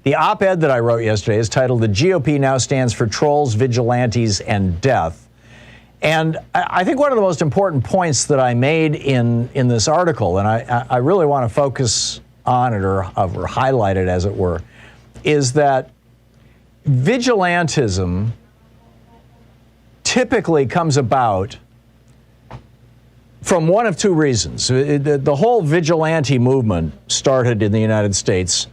The op-ed that I wrote yesterday is titled "The GOP Now Stands for Trolls, Vigilantes, and Death." And I think one of the most important points that I made in this article, and I really want to focus on it or highlight it, as it were, is that vigilantism typically comes about from one of two reasons. The whole vigilante movement started in the United States,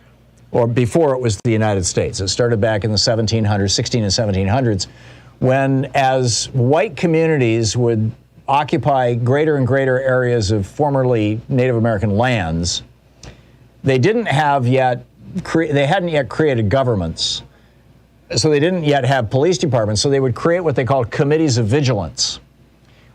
or before it was the United States. It started back in the 1700s, 16 and 1700s, when as white communities would occupy greater and greater areas of formerly Native American lands, they hadn't yet created governments, so they didn't yet have police departments, so they would create what they called committees of vigilance,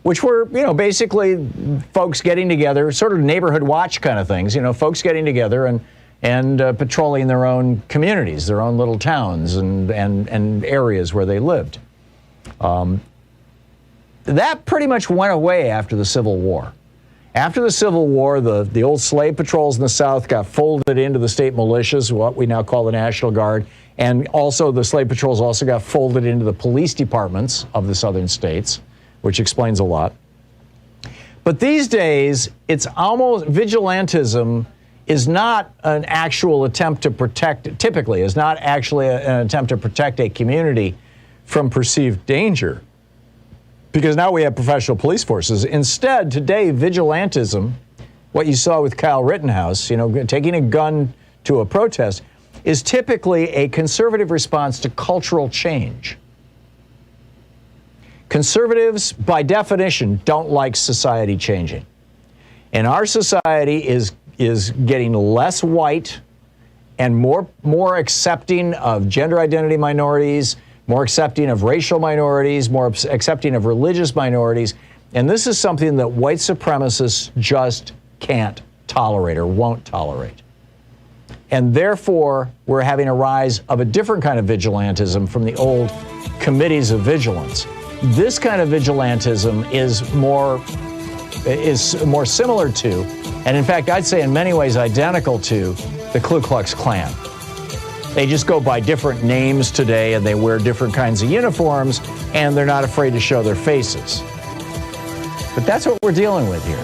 which were, basically folks getting together, sort of neighborhood watch kind of things, folks getting together and patrolling their own communities, their own little towns and areas where they lived. That pretty much went away after the Civil War. After the Civil War, the old slave patrols in the South got folded into the state militias, what we now call the National Guard, and also the slave patrols also got folded into the police departments of the southern states, which explains a lot. But these days, it's almost, vigilantism is not an actual attempt to protect, typically is not actually an attempt to protect a community from perceived danger, because now we have professional police forces. Instead, today, vigilantism, what you saw with Kyle Rittenhouse, taking a gun to a protest, is typically a conservative response to cultural change. Conservatives, by definition, don't like society changing. And our society is getting less white and more accepting of gender identity minorities, more accepting of racial minorities, more accepting of religious minorities. And this is something that white supremacists just can't tolerate or won't tolerate. And therefore, we're having a rise of a different kind of vigilantism from the old committees of vigilance. This kind of vigilantism is more similar to, and in fact, I'd say in many ways identical to, the Ku Klux Klan. They just go by different names today, and they wear different kinds of uniforms, and they're not afraid to show their faces. But that's what we're dealing with here.